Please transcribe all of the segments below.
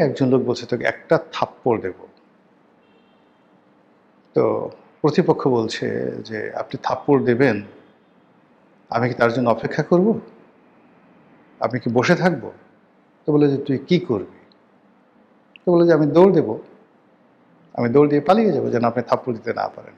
একজন লোক বলছে তোকে একটা থাপ্পড় দেব। তো প্রতিপক্ষ বলছে যে আপনি থাপ্পড় দেবেন, আমি কি তার জন্য অপেক্ষা করব? আমি কি বসে থাকবো? তো বলে যে তুই কি করবি? তো বলে যে আমি দৌড় দেব, আমি দৌড় দিয়ে পালিয়ে যাবো যেন আপনি থাপ্পড় দিতে না পারেন।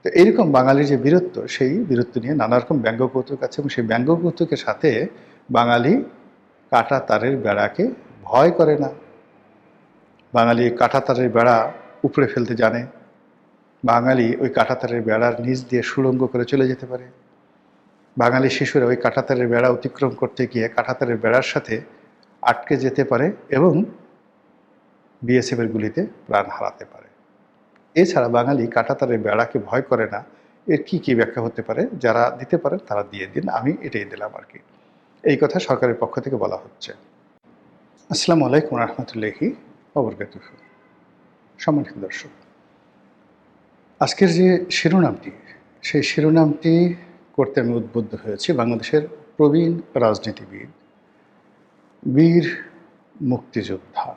তো এইরকম বাঙালির যে বীরত্ব, সেই বীরত্ব নিয়ে নানা রকম ব্যঙ্গ কৌতুক আছে এবং সেই ব্যঙ্গ কৌতুকের সাথে বাঙালি কাঁটা তারের বেড়াকে ভয় করে না। বাঙালি কাঁটা তারের বেড়া উপড়ে ফেলতে জানে। বাঙালি ওই কাঁটাতারের বেড়ার নিচ দিয়ে সুড়ঙ্গ করে চলে যেতে পারে। বাঙালি শিশুরা ওই কাঁটাতারের বেড়া অতিক্রম করতে গিয়ে কাঁটাতারের বেড়ার সাথে আটকে যেতে পারে এবং বিএসএফের গুলিতে প্রাণ হারাতে পারে। এছাড়া বাঙালি কাঁটাতারের বেড়াকে ভয় করে না। এর কি কি ব্যাখ্যা হতে পারে? যারা দিতে পারেন তারা দিয়ে দিন, আমি এটাই দিলাম আর কি। এই কথা সরকারের পক্ষ থেকে বলা হচ্ছে। আসসালামু আলাইকুম রহমতুল্লাহি ওয়া সম্মানিত দর্শক, আজকের যে শিরোনামটি, সেই শিরোনামটি করতে আমি উদ্বুদ্ধ হয়েছি বাংলাদেশের প্রবীণ রাজনীতিবিদ, বীর মুক্তিযোদ্ধা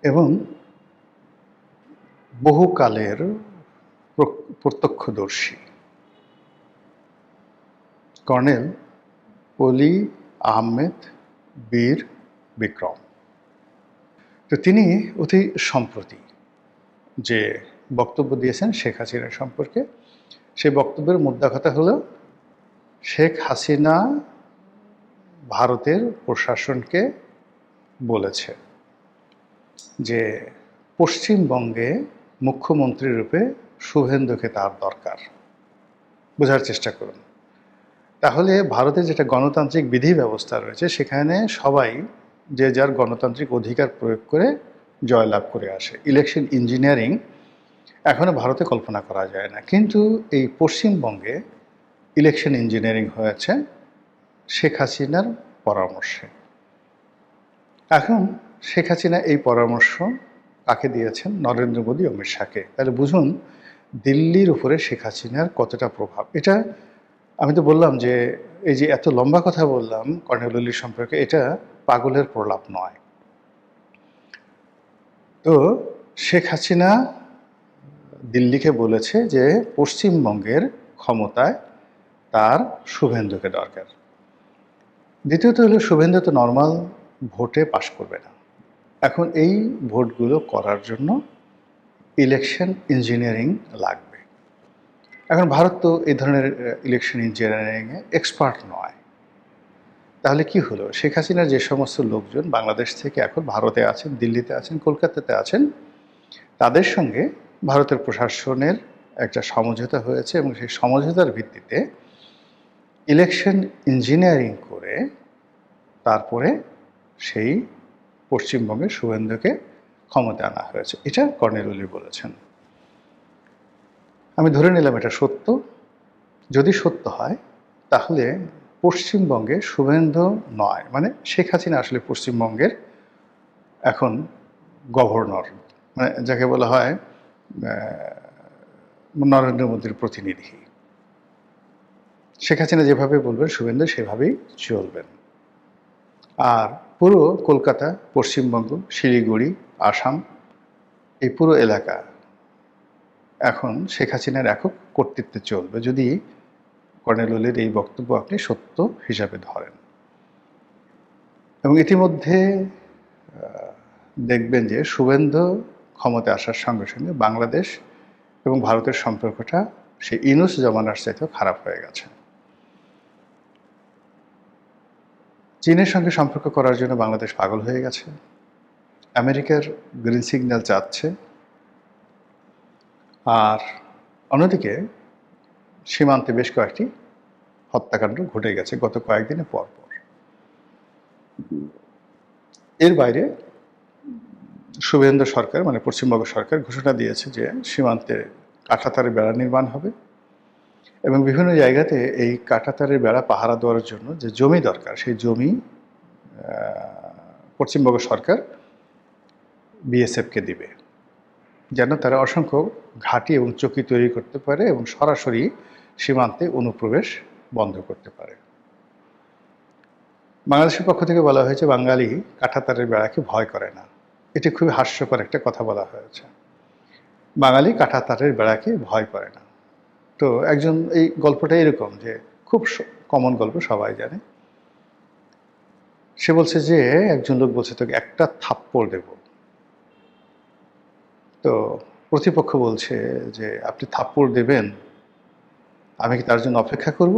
এবং বহুকালের প্রত্যক্ষদর্শী কর্নেল অলি আহমেদ বীর বিক্রম। তো তিনি অতি সম্প্রতি যে বক্তব্য দিয়েছেন শেখ হাসিনা সম্পর্কে, সেই বক্তব্যের মোদ্দা কথা হলো শেখ হাসিনা ভারতের প্রশাসনকে বলেছে যে পশ্চিমবঙ্গে মুখ্যমন্ত্রী রূপে শুভেন্দুকে তার দরকার। বোঝার চেষ্টা করুন। তাহলে ভারতে যেটা গণতান্ত্রিক বিধি ব্যবস্থা রয়েছে, সেখানে সবাই যে যার গণতান্ত্রিক অধিকার প্রয়োগ করে জয়লাভ করে আসে। ইলেকশন ইঞ্জিনিয়ারিং এখনও ভারতে কল্পনা করা যায় না, কিন্তু এই পশ্চিমবঙ্গে ইলেকশন ইঞ্জিনিয়ারিং হয়েছে শেখ হাসিনার পরামর্শে। এখন শেখ হাসিনা এই পরামর্শ কাকে দিয়েছেন? নরেন্দ্র মোদী, অমিত শাহকে। তাহলে বুঝুন দিল্লির উপরে শেখ হাসিনার কতটা প্রভাব। এটা আমি তো বললাম যে এই যে এত লম্বা কথা বললাম কর্নেল অলির সম্পর্কে, এটা পাগলের প্রলাপ নয়। তো শেখ হাসিনা দিল্লিকে বলেছে যে পশ্চিমবঙ্গের ক্ষমতায় তার শুভেন্দুকে দরকার। দ্বিতীয়ত হলো শুভেন্দু তো নর্মাল ভোটে পাশ করবে না। এখন এই ভোটগুলো করার জন্য ইলেকশন ইঞ্জিনিয়ারিং লাগবে। এখন ভারত তো এই ধরনের ইলেকশন ইঞ্জিনিয়ারিংয়ে এক্সপার্ট নয়। তাহলে কি হলো? শেখ হাসিনার যে সমস্ত লোকজন বাংলাদেশ থেকে এখন ভারতে আছেন, দিল্লিতে আছেন, কলকাতাতে আছেন, তাদের সঙ্গে ভারতের প্রশাসনের একটা সমঝোতা হয়েছে এবং সেই সমঝোতার ভিত্তিতে ইলেকশন ইঞ্জিনিয়ারিং করে তারপরে সেই পশ্চিমবঙ্গের শুভেন্দুকে ক্ষমতা আনা হয়েছে। এটা কর্নেল অলি বলেছেন। আমি ধরে নিলাম এটা সত্য। যদি সত্য হয় তাহলে পশ্চিমবঙ্গে শুভেন্দু নয়, মানে শেখ হাসিনা আসলে পশ্চিমবঙ্গের এখন গভর্নর, মানে যাকে বলা হয় নরেন্দ্র মোদীর প্রতিনিধি। শেখ হাসিনা যেভাবে বলবেন শুভেন্দু সেভাবেই চলবেন। আর পুরো কলকাতা, পশ্চিমবঙ্গ, শিলিগুড়ি, আসাম, এই পুরো এলাকা এখন শেখ হাসিনার একক কর্তৃত্বে চলবে, যদি কর্নেল অলির এই বক্তব্য আপনি সত্য হিসাবে ধরেন। এবং ইতিমধ্যে দেখবেন যে শুভেন্দু ক্ষমতায় আসার সঙ্গে সঙ্গে বাংলাদেশ এবং ভারতের সম্পর্কটা সেই ইউনূস জমানার চাইতেও খারাপ হয়ে গেছে। চীনের সঙ্গে সম্পর্ক করার জন্য বাংলাদেশ পাগল হয়ে গেছে। আমেরিকার গ্রিন সিগন্যাল চাচ্ছে। আর অন্যদিকে সীমান্তে বেশ কয়েকটি হত্যাকাণ্ড ঘটে গেছে গত কয়েকদিনে পর পর। এর বাইরে শুভেন্দু সরকার, মানে পশ্চিমবঙ্গ সরকার ঘোষণা দিয়েছে যে সীমান্তে কাঁটাতারের বেড়া নির্মাণ হবে এবং বিভিন্ন জায়গাতে এই কাঁটাতারের বেড়া পাহারা দেওয়ার জন্য যে জমি দরকার, সেই জমি পশ্চিমবঙ্গ সরকার বিএসএফকে দিবে, যেন তারা অসংখ্য ঘাঁটি এবং চৌকি তৈরি করতে পারে এবং সরাসরি সীমান্তে অনুপ্রবেশ বন্ধ করতে পারে। বাংলাদেশের পক্ষ থেকে বলা হয়েছে বাঙালি কাঁটাতারের বেড়াকে ভয় করে না। এটি খুবই হাস্যকর একটা কথা বলা হয়েছে। বাঙালি কাঁটাতারের বেড়াকে ভয় করে না। তো এই গল্পটা এরকম যে খুব কমন গল্প, সবাই জানে। সে বলছে যে একজন লোক বলছে তোকে একটা থাপ্পড় দেব। তো প্রতিপক্ষ বলছে যে আপনি থাপ্পড় দেবেন, আমি কি তার জন্য অপেক্ষা করব?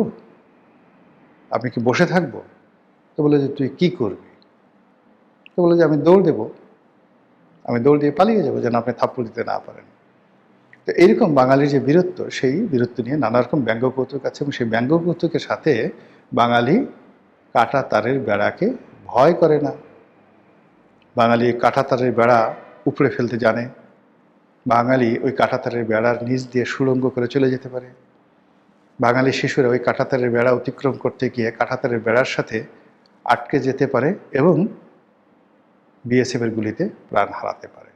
আপনি কি বসে থাকবো? তো বলে যে তুই কি করবি? তো বলে যে আমি দৌড় দেব, আমি দৌড় দিয়ে পালিয়ে যাবো যেন আপনি থাপ্পড় দিতে না পারেন। তো এইরকম বাঙালির যে বীরত্ব, সেই বীরত্ব নিয়ে নানা রকম ব্যঙ্গ কৌতুক আছে, এবং সেই ব্যঙ্গ কৌতুকের সাথে বাঙালি কাঁটা তারের বেড়াকে ভয় করে না। বাঙালি কাঁটা তারের বেড়া উপড়ে ফেলতে জানে। বাঙালি ওই কাঁটা তারের বেড়ার নিচ দিয়ে সুড়ঙ্গ করে চলে যেতে পারে। বাঙালি শিশুরা ওই কাঁটা তারের বেড়া অতিক্রম করতে গিয়ে কাঁটা তারের বেড়ার সাথে আটকে যেতে পারে এবং বিএসএফের গুলিতে প্রাণ হারাতে পারে।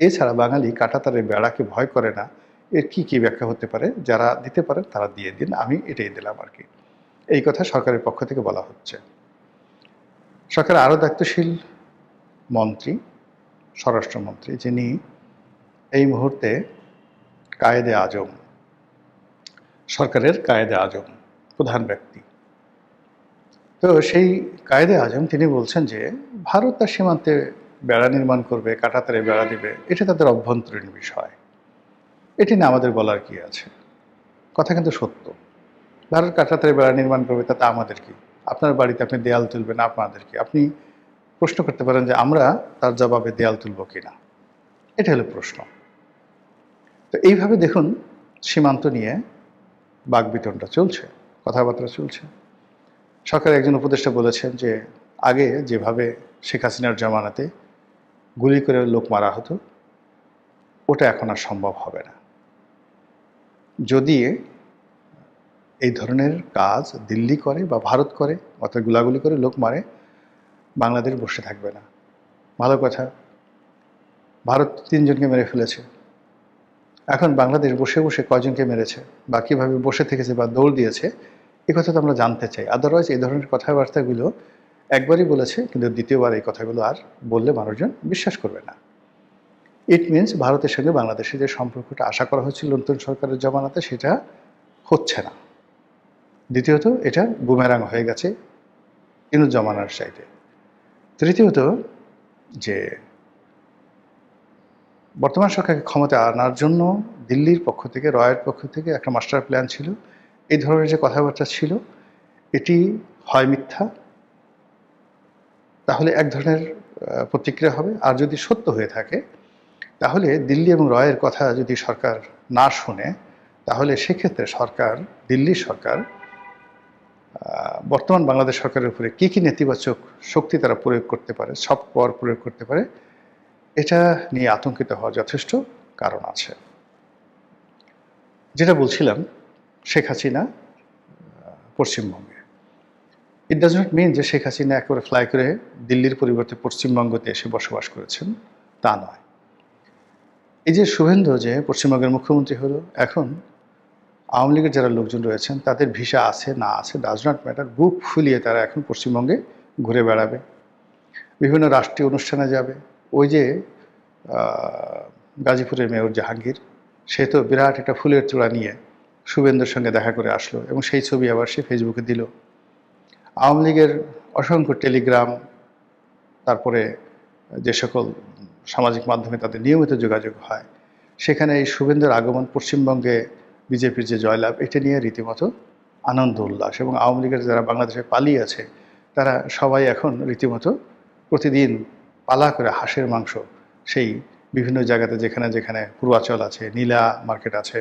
এছাড়া বাঙালি কাঁটাতারের বেড়াকে ভয় করে না, এর কি কি ব্যাখ্যা হতে পারে? যারা দিতে পারেন তারা দিয়ে দিন, আমি এটাই দিলাম আর কি। এই কথা সরকারের পক্ষ থেকে বলা হচ্ছে। সরকারের আরও দায়িত্বশীল মন্ত্রী, স্বরাষ্ট্রমন্ত্রী, যিনি এই মুহূর্তে কায়েদে আজম, সরকারের কায়েদে আজম, প্রধান ব্যক্তি। তো সেই কায়েদে আজম তিনি বলছেন যে ভারত তার সীমান্তে বেড়া নির্মাণ করবে, কাঁটাতারে বেড়া দিবে, এটা তাদের অভ্যন্তরীণ বিষয়, এটি না আমাদের বলার কি আছে। কথা কিন্তু সত্য। ভারত কাঁটাতারে বেড়া নির্মাণ করবে, তাতে আমাদের কি? আপনার বাড়িতে আপনি দেয়াল তুলবেন, আপনাদের কি? আপনি প্রশ্ন করতে পারেন যে আমরা তার জবাবে দেয়াল তুলব কিনা, এটা হলো প্রশ্ন। তো এইভাবে দেখুন সীমান্ত নিয়ে বাকবিতণ্ডা চলছে, কথাবার্তা চলছে। সরকারের একজন উপদেষ্টা বলেছেন যে আগে যেভাবে শেখ হাসিনার জামানাতে গুলি করে লোক মারা হতো, ওটা এখন আর সম্ভব হবে না। যদি এই ধরনের কাজ দিল্লি করে বা ভারত করে, অর্থাৎ গুলাগুলি করে লোক মারে, বাংলাদেশ বসে থাকবে না। ভালো কথা, ভারত 3 জনকে মেরে ফেলেছে, এখন বাংলাদেশ বসে বসে কয়জনকে মেরেছে বা কীভাবে বসে থেকেছে বা দৌড় দিয়েছে, এই কথা তো আমরা জানতে চাই। আদারওয়াইজ এই ধরনের কথাবার্তাগুলো একবারই বলেছে, কিন্তু দ্বিতীয়বার এই কথাগুলো আর বললে মানুষজন বিশ্বাস করবে না। ইট মিনস ভারতের সঙ্গে বাংলাদেশের যে সম্পর্কটা আশা করা হচ্ছিল নতুন সরকারের জমানাতে, সেটা হচ্ছে না। দ্বিতীয়ত, এটা বুমেরাং হয়ে গেছে ইনুস জামানার চাইতে। তৃতীয়ত, যে বর্তমান সরকারকে ক্ষমতা আনার জন্য দিল্লির পক্ষ থেকে, রয়ের পক্ষ থেকে একটা মাস্টার প্ল্যান ছিল। এই ধরনের যে কথাবার্তা ছিল, এটি হয় মিথ্যা, তাহলে এক ধরনের প্রতিক্রিয়া হবে, আর যদি সত্য হয়ে থাকে তাহলে দিল্লি এবং রয়ের কথা যদি সরকার না শুনে, তাহলে সেক্ষেত্রে সরকার, দিল্লির সরকার বর্তমান বাংলাদেশ সরকারের উপরে কী কী নেতিবাচক শক্তি তারা প্রয়োগ করতে পারে, সব পাওয়ার প্রয়োগ করতে পারে, এটা নিয়ে আতঙ্কিত হওয়ার যথেষ্ট কারণ আছে। যেটা বলছিলাম, শেখ হাসিনা পশ্চিমবঙ্গে, ইট ডাজ নট মিন যে শেখ হাসিনা একেবারে ফ্লাই করে দিল্লির পরিবর্তে পশ্চিমবঙ্গতে এসে বসবাস করেছেন, তা নয়। এই যে শুভেন্দু যে পশ্চিমবঙ্গের মুখ্যমন্ত্রী হলো, এখন আওয়ামী লীগের যারা লোকজন রয়েছেন তাদের ভিসা আছে না আছে ডাজ নট ম্যাটার, বুক ফুলিয়ে তারা এখন পশ্চিমবঙ্গে ঘুরে বেড়াবে, বিভিন্ন রাষ্ট্রীয় অনুষ্ঠানে যাবে। ওই যে গাজীপুরের মেয়র জাহাঙ্গীর, সে তো বিরাট একটা ফুলের চূড়া নিয়ে শুভেন্দুর সঙ্গে দেখা করে আসলো, এবং সেই ছবি আবার সে ফেসবুকে দিল। আওয়ামী লীগের অসংখ্য টেলিগ্রাম, তারপরে যে সকল সামাজিক মাধ্যমে তাদের নিয়মিত যোগাযোগ হয়, সেখানে এই শুভেন্দুর আগমন, পশ্চিমবঙ্গে বিজেপির যে জয়লাভ, এটা নিয়ে রীতিমতো আনন্দ উল্লাস। এবং আওয়ামী লীগের যারা বাংলাদেশে পালিয়ে আছে, তারা সবাই এখন রীতিমতো প্রতিদিন পালা করে হাঁসের মাংস সেই বিভিন্ন জায়গাতে, যেখানে যেখানে পূর্বাচল আছে, নীলা মার্কেট আছে,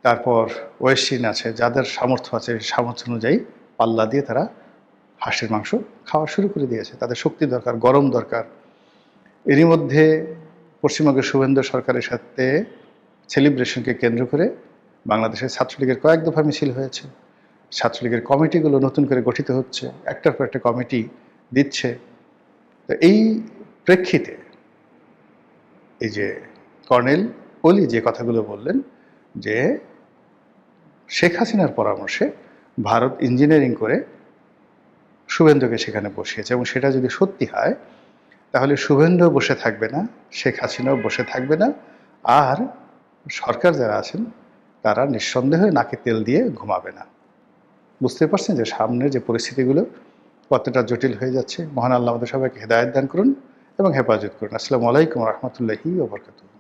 তারপর ওয়েস্টিন আছে, যাদের সামর্থ্য আছে সামর্থ্য অনুযায়ী পাল্লা দিয়ে তারা হাঁসের মাংস খাওয়া শুরু করে দিয়েছে। তাদের শক্তি দরকার, গরম দরকার। এরই মধ্যে পশ্চিমবঙ্গের শুভেন্দু সরকারের সাথে সেলিব্রেশনকে কেন্দ্র করে বাংলাদেশের ছাত্রলীগের কয়েক দফা মিছিল হয়েছে। ছাত্রলীগের কমিটিগুলো নতুন করে গঠিত হচ্ছে, একটার পর একটা কমিটি দিচ্ছে। তো এই প্রেক্ষিতে এই যে কর্নেল ওলি যে কথাগুলো বললেন, যে শেখ হাসিনার পরামর্শে ভারত ইঞ্জিনিয়ারিং করে শুভেন্দুকে সেখানে বসিয়েছে, এবং সেটা যদি সত্যি হয় তাহলে শুভেন্দু বসে থাকবে না, শেখ হাসিনাও বসে থাকবে না, আর সরকার যারা আছেন তারা নিঃসন্দেহে নাকে তেল দিয়ে ঘুমাবে না। বুঝতে পারছেন যে সামনের যে পরিস্থিতিগুলো কতটা জটিল হয়ে যাচ্ছে। মহান আল্লাহ আমাদের সবাইকে হেদায়েত দান করুন এবং হেফাজত করুন। আসসালামু আলাইকুম রহমতুল্লাহি ওয়া বারাকাতুহু।